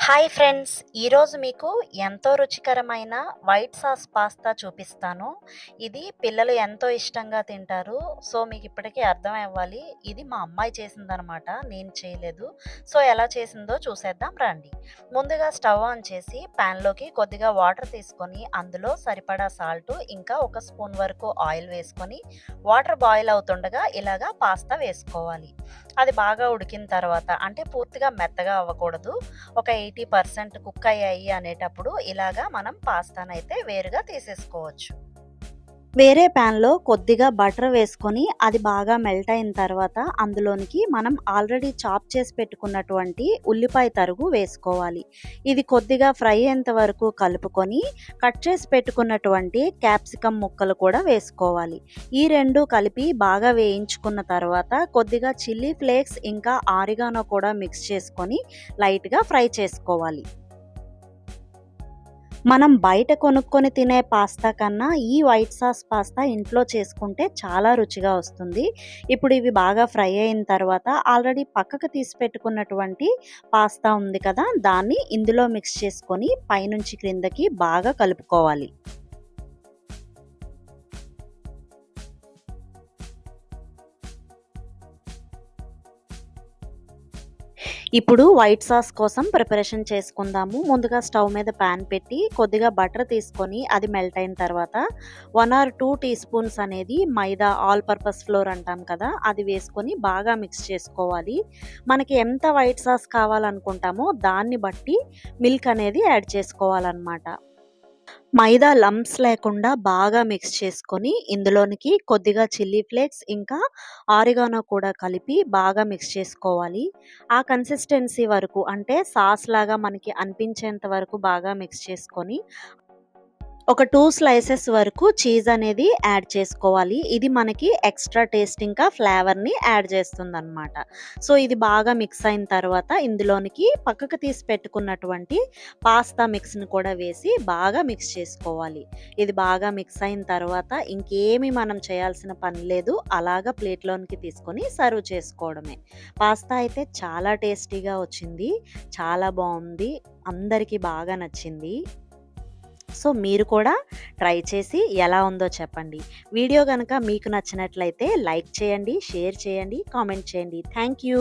Hi friends! ఈరోజు మీకు ఎంతో రుచికరమైన వైట్ సాస్ పాస్తా చూపిస్తాను. ఇది పిల్లలు ఎంతో ఇష్టంగా తింటారు. సో, మీకు ఇప్పటికే అర్థం అవ్వాలి. ఇది మా అమ్మాయి చేసిందనమాట. నేను చేయలేదు. సో, ఎలా చేసిందో చూసేద్దాం రండి. ముందుగా స్టవ్ ఆన్ చేసి ప్యాన్‌లోకి కొద్దిగా వాటర్ తీసుకొని, అందులో సరిపడా సాల్టు, ఇంకా ఒక స్పూన్ వరకు ఆయిల్ వేసుకొని, వాటర్ బాయిల్ అవుతుండగా ఇలాగా పాస్తా వేసుకోవాలి. అది బాగా ఉడికిన తర్వాత అంటే పూర్తిగా మెత్తగా అవ్వకూడదు. ఒక 80% కుక్ అయ్యాయి అనేటప్పుడు ఇలాగా మనం పాస్తానైతే వేరుగా తీసేసుకోవచ్చు. వేరే ప్యాన్‌లో కొద్దిగా బటర్ వేసుకొని అది బాగా మెల్ట్ అయిన తర్వాత అందులోనికి మనం ఆల్రెడీ చాప్ చేసి పెట్టుకున్నటువంటి ఉల్లిపాయ తరుగు వేసుకోవాలి. ఇది కొద్దిగా ఫ్రై అయ్యేంత వరకు కలుపుకొని కట్ చేసి పెట్టుకున్నటువంటి క్యాప్సికమ్ ముక్కలు కూడా వేసుకోవాలి. ఈ 2 కలిపి బాగా వేయించుకున్న తర్వాత కొద్దిగా చిల్లీ ఫ్లేక్స్ ఇంకా ఆరిగానో కూడా మిక్స్ చేసుకొని లైట్‌గా ఫ్రై చేసుకోవాలి. మనం బయట కొనుక్కొని తినే పాస్తా కన్నా ఈ వైట్ సాస్ పాస్తా ఇంట్లో చేసుకుంటే చాలా రుచిగా వస్తుంది. ఇప్పుడు ఇవి బాగా ఫ్రై అయిన తర్వాత ఆల్రెడీ పక్కకు తీసి పెట్టుకున్నటువంటి పాస్తా ఉంది కదా! దాన్ని ఇందులో మిక్స్ చేసుకొని పైనుంచి క్రిందకి బాగా కలుపుకోవాలి. ఇప్పుడు వైట్ సాస్ కోసం ప్రిపరేషన్ చేసుకుందాము. ముందుగా స్టవ్ మీద పాన్ పెట్టి కొద్దిగా బటర్ తీసుకొని అది మెల్ట్ అయిన తర్వాత 1 ఆర్ 2 టీ స్పూన్స్ అనేది మైదా ఆల్ పర్పస్ ఫ్లోర్ అంటాం కదా! అది వేసుకొని బాగా మిక్స్ చేసుకోవాలి. మనకి ఎంత వైట్ సాస్ కావాలనుకుంటామో దాన్ని బట్టి మిల్క్ అనేది యాడ్ చేసుకోవాలన్నమాట. మైదా లంప్స్ లేకుండా బాగా మిక్స్ చేసుకొని ఇందులోనికి కొద్దిగా చిల్లీ ఫ్లేక్స్ ఇంకా ఆరిగానో కూడా కలిపి బాగా మిక్స్ చేసుకోవాలి. ఆ కన్సిస్టెన్సీ వరకు అంటే సాస్ లాగా మనకి అనిపించేంత వరకు బాగా మిక్స్ చేసుకొని ఒక 2 స్లైసెస్ వరకు చీజ్ అనేది యాడ్ చేసుకోవాలి. ఇది మనకి ఎక్స్ట్రా టేస్ట్ ఇంకా ఫ్లేవర్‌ని యాడ్ చేస్తుందనమాట. సో, ఇది బాగా మిక్స్ అయిన తర్వాత ఇందులోనికి పక్కకు తీసి పెట్టుకున్నటువంటి పాస్తా మిక్స్‌ని కూడా వేసి బాగా మిక్స్ చేసుకోవాలి. ఇది బాగా మిక్స్ అయిన తర్వాత ఇంకేమి మనం చేయాల్సిన పని లేదు. అలాగా ప్లేట్‌లోనికి తీసుకొని సర్వ్ చేసుకోవడమే. పాస్తా అయితే చాలా టేస్టీగా వచ్చింది. చాలా బావుంది. అందరికీ బాగా నచ్చింది. సో, మీరు కూడా ట్రై చేసి ఎలా ఉందో చెప్పండి. వీడియో గనక మీకు నచ్చినట్లయితే లైక్ చేయండి, షేర్ చేయండి, కామెంట్ చేయండి. Thank you.